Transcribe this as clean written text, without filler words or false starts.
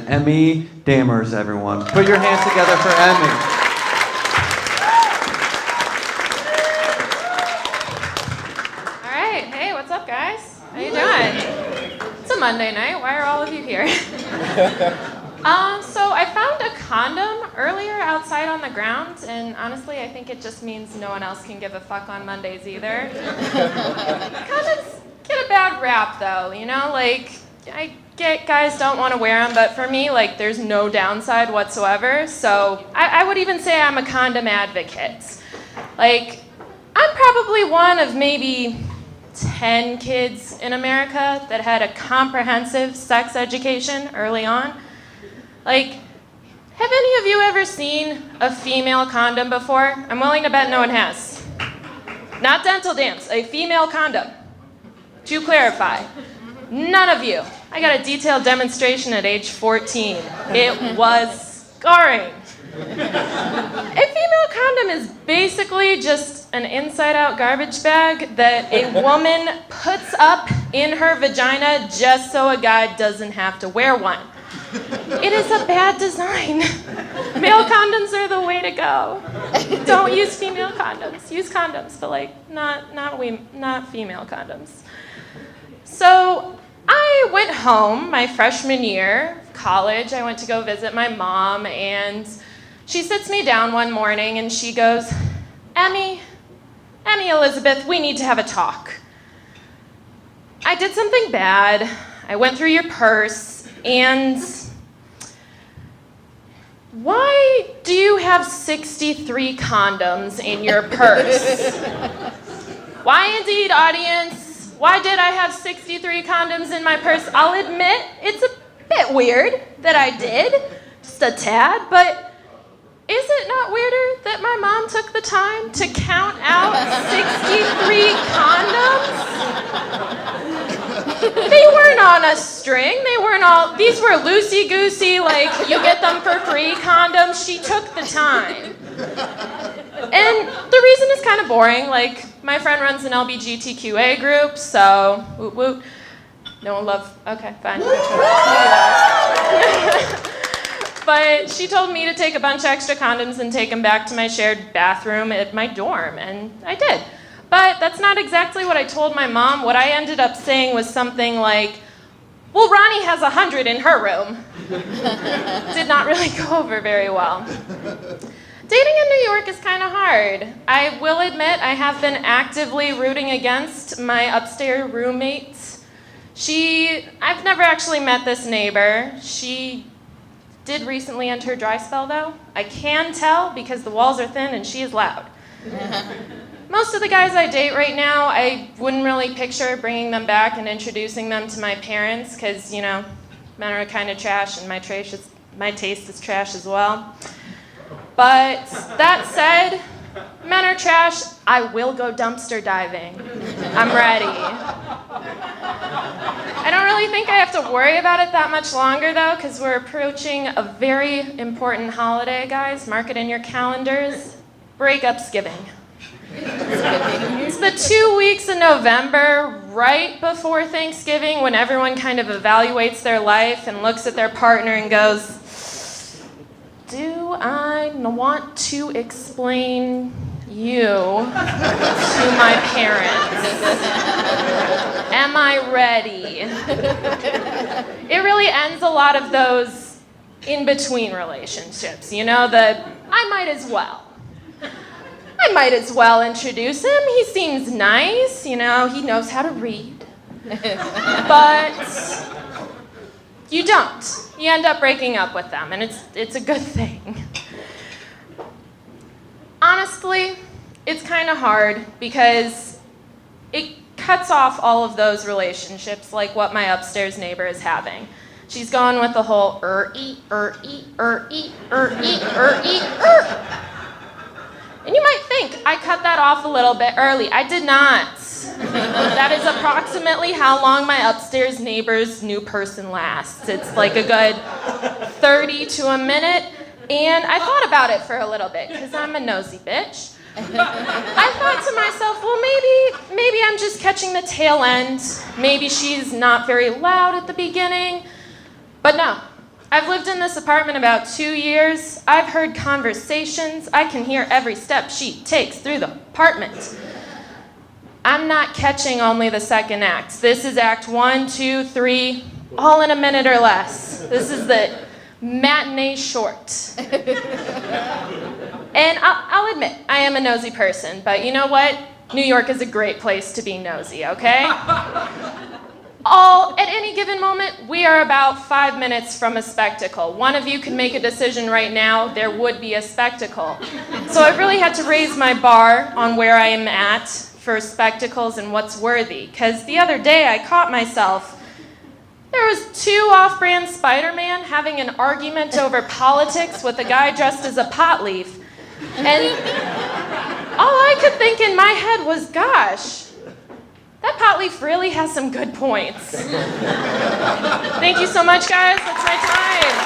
Emmy Damers, everyone. Put your hands together for Emmy. All right, hey, what's up, guys? How you doing? It's a Monday night. Why are all of you here? So I found a condom earlier outside on the ground, and honestly, I think it just means no one else can give a fuck on Mondays either. Condoms get a bad rap, though, you know? Like, I get guys don't want to wear them, but for me, like, there's no downside whatsoever. So I would even say I'm a condom advocate. Like, I'm probably one of maybe 10 kids in America that had a comprehensive sex education early on. Like, have any of you ever seen a female condom before? I'm willing to bet no one has. Not dental dams, a female condom. To clarify, none of you. I got a detailed demonstration at age 14. It was scarring. A female condom is basically just an inside-out garbage bag that a woman puts up in her vagina just so a guy doesn't have to wear one. It is a bad design. Male condoms are the way to go. Don't use female condoms. Use condoms, but like not female condoms. So I went home my freshman year of college. I went to go visit my mom, and she sits me down one morning and she goes, Emmy Elizabeth, we need to have a talk. I did something bad. I went through your purse, and why do you have 63 condoms in your purse? Why indeed, audience? Why did I have 63 condoms in my purse? I'll admit, it's a bit weird that I did, just a tad, but is it not weirder that my mom took the time to count out 63 condoms? They weren't on a string. They weren't all, these were loosey-goosey, like, you get them for free condoms. She took the time. And the reason is kind of boring. Like, my friend runs an LGBTQA group, so, woot woot. No one love, okay, fine. But she told me to take a bunch of extra condoms and take them back to my shared bathroom at my dorm, and I did. But that's not exactly what I told my mom. What I ended up saying was something like, well, Ronnie has 100 in her room. Did not really go over very well. Dating in New York is kind of hard. I will admit I have been actively rooting against my upstairs roommate. I've never actually met this neighbor. She did recently enter a dry spell, though. I can tell because the walls are thin and she is loud. Most of the guys I date right now, I wouldn't really picture bringing them back and introducing them to my parents because, you know, men are kind of trash and my taste is trash as well. But that said, men are trash. I will go dumpster diving. I'm ready. I don't really think I have to worry about it that much longer, though, because we're approaching a very important holiday, guys. Mark it in your calendars. Breakupsgiving. It's the 2 weeks in November, right before Thanksgiving, when everyone kind of evaluates their life and looks at their partner and goes, do I want to explain you to my parents? Am I ready? It really ends a lot of those in-between relationships, you know, I might as well introduce him. He seems nice, you know, he knows how to read. But you don't. You end up breaking up with them, and it's a good thing. Honestly, it's kind of hard because it cuts off all of those relationships like what my upstairs neighbor is having. She's going with the whole And you might think I cut that off a little bit early. I did not. That is approximately how long my upstairs neighbor's new person lasts. It's like a good 30 to a minute. And I thought about it for a little bit, because I'm a nosy bitch. I thought to myself, well, maybe I'm just catching the tail end. Maybe she's not very loud at the beginning. But no, I've lived in this apartment about 2 years. I've heard conversations. I can hear every step she takes through the apartment. I'm not catching only the second act. This is act 1, 2, 3, all in a minute or less. This is the matinee short. And I'll admit, I am a nosy person, but you know what? New York is a great place to be nosy, okay? At any given moment, we are about 5 minutes from a spectacle. One of you could make a decision right now, there would be a spectacle. So I really had to raise my bar on where I am at for spectacles and what's worthy. Because the other day I caught myself. There was 2 off-brand Spider-Man having an argument over politics with a guy dressed as a pot leaf. And all I could think in my head was, gosh, that pot leaf really has some good points. Thank you so much, guys. That's my time.